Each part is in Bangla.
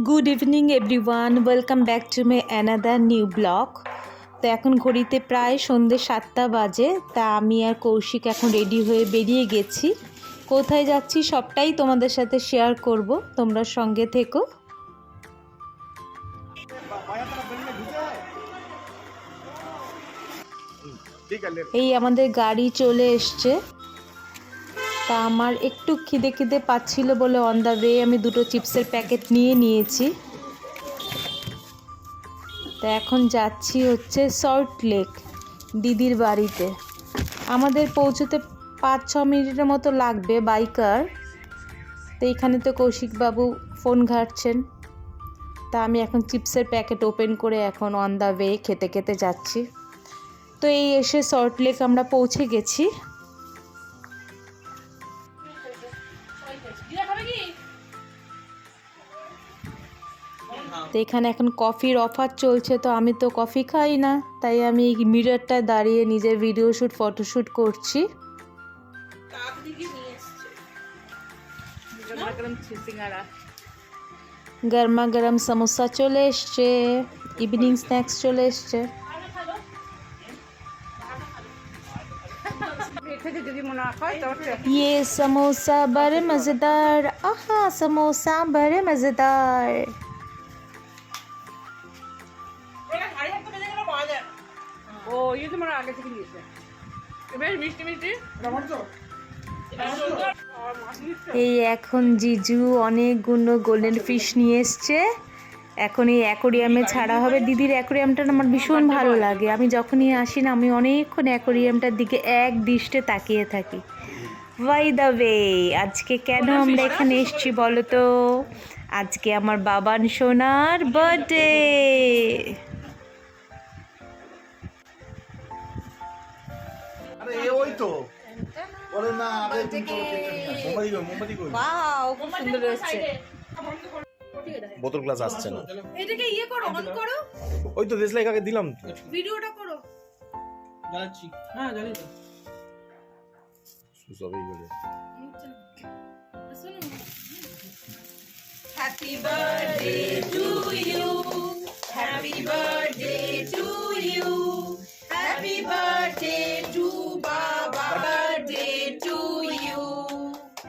Good evening everyone, welcome back to my another new blog. তো এখন ঘড়িতে প্রায় সন্ধ্যে 7টা বাজে। তা আমি আর কৌশিক এখন রেডি হয়ে বেরিয়ে গেছি। কোথায় যাচ্ছি সবটাই তোমাদের সাথে শেয়ার করব, তোমরা সঙ্গে থেকো। এই আমাদের গাড়ি চলে এসছে। তা আমার একটু খিদে খিদে পাচ্ছিল বলে অন দ্য ওয়ে আমি দুটো চিপসের প্যাকেট নিয়েছি। তা এখন যাচ্ছি হচ্ছে সল্ট লেক দিদির বাড়িতে। আমাদের পৌঁছতে 5-6 মিনিটের মতো লাগবে বাইকার। তো এইখানে তো কৌশিকবাবু ফোন ঘাঁটছেন। তা আমি এখন চিপসের প্যাকেট ওপেন করে এখন অন দ্য ওয়ে খেতে খেতে যাচ্ছি। তো এই এসে সল্ট লেক আমরা পৌঁছে গেছি। তো এখানে এখন কফির অফার চলছে, তো আমি তো কফি খাই না, তাই আমি এই মিররটায় দাঁড়িয়ে নিজের ভিডিও শ্যুট ফটোশ্যুট করছি। গরমা গরম সমোসা চলে এসছে, ইভিনিং স্ন্যাক্স চলে এসছে। ये समोसा बड़े मज़ेदार, आहा समोसा बड़े मज़ेदार। ও ये तो মানে আগে থেকে নিয়েছে বেশ মিষ্টি মিষ্টি টমেটো। এই এখন জিজু অনেকগুলো গোল্ডেন ফিশ নিয়ে এসছে। এখন এই অ্যাকোরিয়ামে ছাড়া হবে। দিদির অ্যাকোরিয়ামটা আমার ভীষণ ভালো লাগে। আমি যখনই আসি না, আমি অনেকক্ষণ অ্যাকোরিয়ামটার দিকে এক দৃষ্টে তাকিয়ে থাকি। বাই দ্য ওয়ে, আজকে কেন আমরা এখানে এসেছি বলো তো? আজকে আমার বাবান সোনার বার্থডে। ওই তো বলে না আরে মোমবাতি কই ওয়াও, খুব সুন্দর হয়েছে। বোতল গ্লাস আসছে না। এটাকে করো অন করো, ওই তো দেশলাই কাকে দিলাম, ভিডিওটা করো। জ্বালাচ্ছি, হ্যাঁ জ্বালিয়ে দাও। সবই গেল। Happy birthday to you, happy birthday to you, happy birthday to বাবা, birthday to you,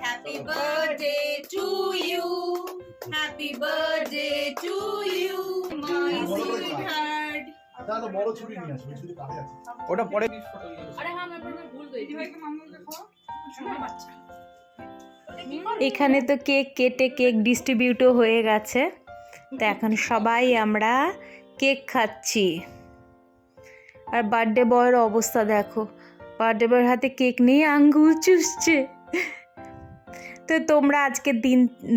happy birthday to you, happy birthday to you my sweetheart. দাদা বড় ছুরি নিয়ে আসো, ছুরি কাটে আছে ওটা পরে। আরে হ্যাঁ আমি ভুল করি, দিদি ভাইকে মামলা দেখো ছোট বাচ্চা। এখানে তো কেক কেটে কেক ডিস্ট্রিবিউটও হয়ে গেছে। তো এখন সবাই আমরা কেক খাচ্ছি। আর বার্থডে বয়ের অবস্থা দেখো, বার্থডে বয়ের হাতে কেক নিয়ে আঙ্গুল চুষছে। তো তোমরা আজকের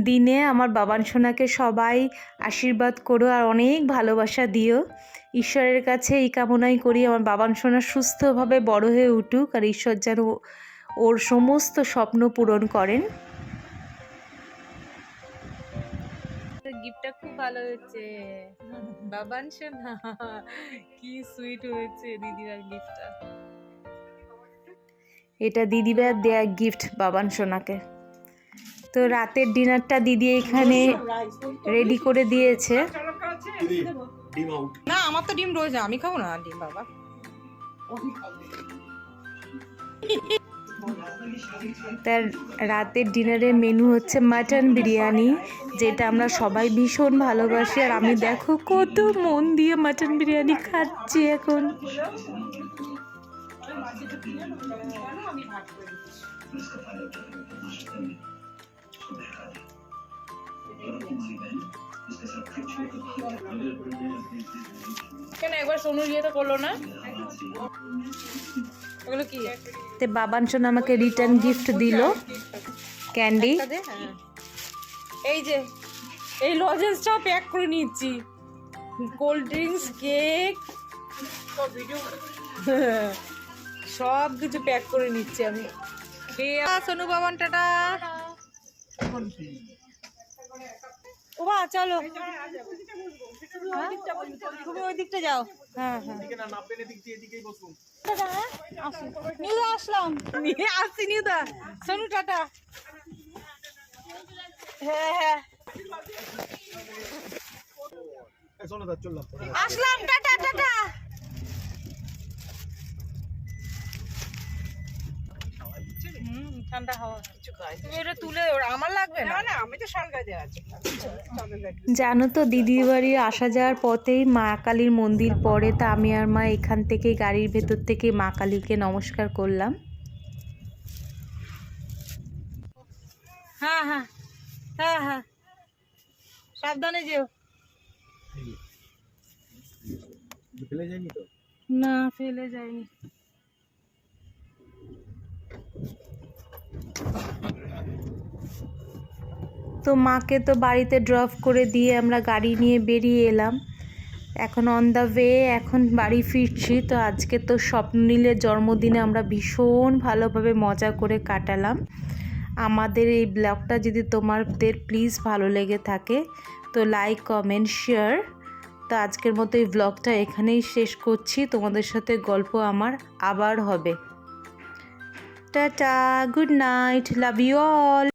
দিনে আমার বাবান সোনাকে সবাই আশীর্বাদ করো আর অনেক ভালোবাসা দিও। ঈশ্বরের কাছে এই কামনাই করি আমার বাবান সোনা সুস্থভাবে বড় হয়ে উঠুক, আর ঈশ্বর যেন ওর সমস্ত স্বপ্ন পূরণ করেন। গিফটটা খুব ভালো হয়েছে বাবান সোনা, কি সুইট হয়েছে দিদির গিফটটা। এটা দিদিবার দেয়া গিফট বাবান সোনাকে। তো রাতের ডিনারটা দিদি এখানে রেডি করে দিয়েছে। না আমার তো ডিম রয়েছে, আমি খাবো না ডিম বাবা। তার রাতের ডিনারের মেনু হচ্ছে মাটন বিরিয়ানি, যেটা আমরা সবাই ভীষণ ভালোবাসি। আর আমি দেখো কত মন দিয়ে মাটন বিরিয়ানি খাচ্ছি এখন। কেন একবার সোনু ইয়ে তো করলো না? ওগুলো কি? তে বাবান সোনা আমাকে রিটার্ন গিফট দিল ক্যান্ডি। এই যে এই লজেন্সটাও প্যাক করে নিচ্ছি, কোল্ড ড্রিঙ্কস, কেক, সব কিছু প্যাক করে নিচ্ছি আমি। সোনু বাবান টাটা। ও বা চলো তুমি ওই দিকটা যাও। হ্যাঁ হ্যাঁ নিউদা আসলাম, নিয়ে আসছি নিউদা। সোনু টাটা। হ্যাঁ হ্যাঁ চলো তা চললাম আসলাম, টাটা টাটা। ঠান্ডা হাওয়া কিছু খাই তুমি এটা তুলে আমার লাগবে না। না না আমি তো শাল গায়ে দেওয়া আছে জানো তো দিদির বাড়ি আসা যাওয়ার পথেই মা কালীর মন্দির পড়ে, তা আমি আর মা এখান থেকে গাড়ির ভেতর থেকে মা কালীকে নমস্কার করলাম। হ্যাঁ হ্যাঁ হ্যাঁ হ্যাঁ, সাবধানে যেও। ফেলে যায়নি তো? না, ফেলে যায়নি। তো মাকে তো বাড়িতে ড্রপ করে দিয়ে আমরা গাড়ি নিয়ে বেরিয়ে এলাম। এখন অন দ্য ওয়ে, এখন বাড়ি ফিরছি। তো আজকে তো স্বপ্নীলের জন্মদিনে আমরা ভীষণ ভালোভাবে মজা করে কাটালাম। আমাদের এই ব্লগটা যদি তোমাদের প্লিজ ভালো লেগে থাকে তো লাইক, কমেন্ট, শেয়ার। তো আজকের মতো এই ব্লগটা এখানেই শেষ করছি। তোমাদের সাথে গল্প আমার আবার হবে। Tata, good night, love you all.